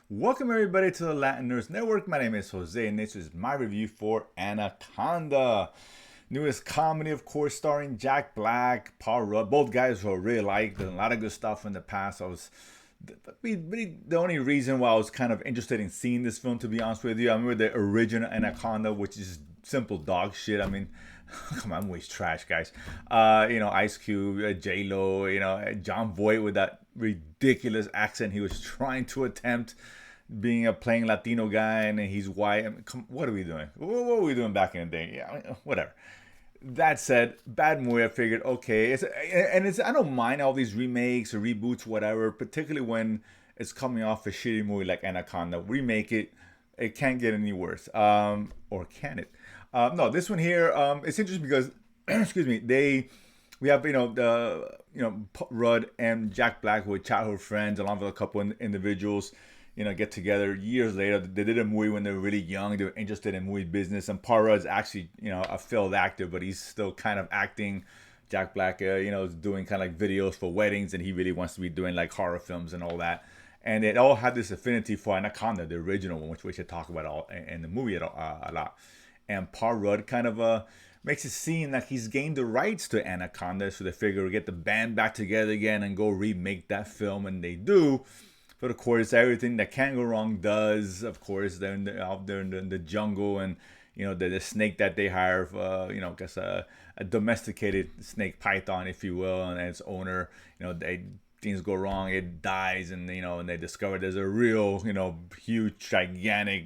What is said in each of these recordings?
Welcome everybody to the Latin Nerds Network. My name is Jose and this is my review for Anaconda. Newest comedy, of course, starring Jack Black, Paul Rudd, both guys who I really like. Done a lot of good stuff in the past. The only reason why I was kind of interested in seeing this film, to be honest with you, I remember the original Anaconda, which is simple dog shit. I mean, come on, movie's trash, guys. Ice Cube, J Lo, John Voight with that ridiculous accent he was trying to attempt being a playing Latino guy, and he's white. I mean, what are we doing? What were we doing back in the day? Yeah, I mean, whatever. That said, bad movie. I figured, okay, it's I don't mind all these remakes or reboots, whatever. Particularly when it's coming off a shitty movie like Anaconda. Remake it, it can't get any worse. Or can it? No, this one here, it's interesting because, excuse me, we have Rudd and Jack Black, who were childhood friends, along with a couple individuals, get together years later. They did a movie when they were really young. They were interested in movie business. And Paul Rudd's actually, a failed actor, but he's still kind of acting. Jack Black, is doing kind of like videos for weddings, and he really wants to be doing like horror films and all that. And it all had this affinity for Anaconda, the original one, which we should talk about all in the movie a lot. And Paul Rudd kind of makes it seem like he's gained the rights to Anaconda, so they figure we'll get the band back together again and go remake that film, and they do. But of course, everything that can go wrong does. Of course, they're out there in the jungle, and the snake that they hire, I guess a domesticated snake python, if you will, and its owner, things go wrong, it dies, and and they discover there's a real, huge, gigantic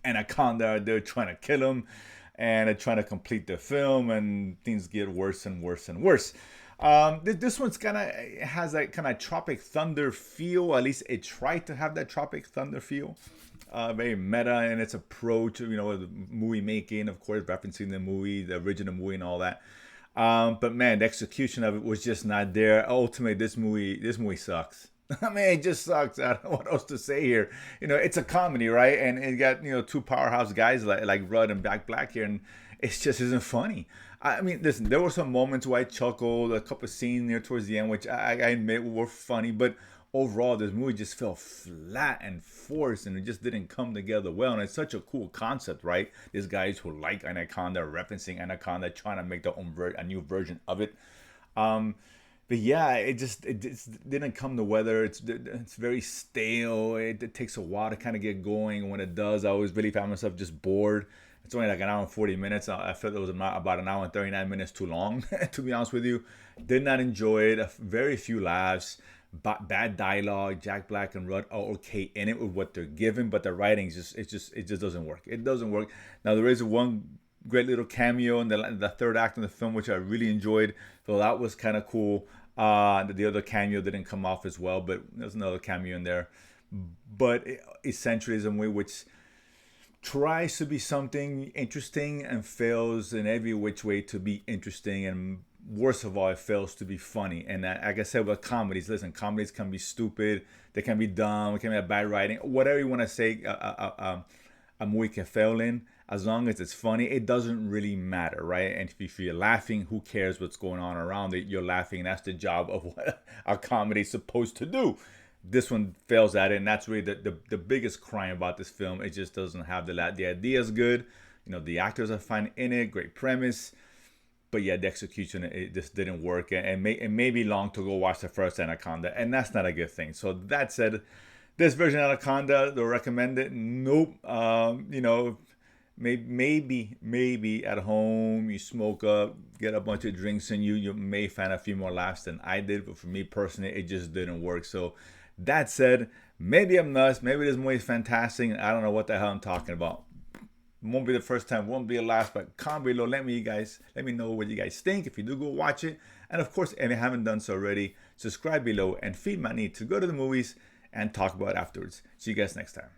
Anaconda. They're trying to kill him, and they're trying to complete the film, and things get worse and worse and worse. This one's has a kind of Tropic Thunder feel. At least it tried to have that Tropic Thunder feel. Very meta in its approach, the movie making, of course, referencing the movie, the original movie, and all that. But man, the execution of it was just not there. Ultimately, this movie sucks. I mean, it just sucks. I don't know what else to say here. It's a comedy, right? And it got two powerhouse guys like Rudd and Black here, and it just isn't funny. I mean, listen, there were some moments where I chuckled, a couple of scenes near towards the end, which I admit were funny, but overall, this movie just felt flat and forced, and it just didn't come together well. And it's such a cool concept, right? These guys who like Anaconda, referencing Anaconda, trying to make their own a new version of it. But yeah, it just didn't come to weather. It's very stale. It takes a while to kind of get going. And when it does, I always really find myself just bored. It's only like an hour and 40 minutes. I felt it was about an hour and 39 minutes too long, to be honest with you. Did not enjoy it. Very few laughs. Bad dialogue. Jack Black and Rudd are okay in it with what they're given, but the writing it just doesn't work. It doesn't work. Now there is one great little cameo in the third act of the film, which I really enjoyed. So that was kind of cool. The other cameo didn't come off as well, but there's another cameo in there. But essentially, is a movie which tries to be something interesting and fails in every which way to be interesting, and worst of all, it fails to be funny. And like I said with comedies, listen, comedies can be stupid, they can be dumb, it can be bad writing, whatever you want to say. A movie can fail in, as long as it's funny, it doesn't really matter, right? And if you're laughing, who cares what's going on around it? You're laughing, and that's the job of what a comedy is supposed to do. This one fails at it, and that's really the biggest crime about this film. It just doesn't have the idea is good, the actors are fine in it, great premise, but yeah, the execution, it just didn't work, and it may be long to go watch the first Anaconda, and that's not a good thing. So that said, this version of Anaconda, do I recommend it? Nope. Maybe at home you smoke up, get a bunch of drinks in you may find a few more laughs than I did, but for me personally, it just didn't work. So that said, maybe I'm nuts, maybe this movie is fantastic, and I don't know what the hell I'm talking about. Won't be the first time, won't be the last, but comment below, let me know what you guys think if you do go watch it. And of course, if you haven't done so already, subscribe below and feed my need to go to the movies and talk about it afterwards. See you guys next time.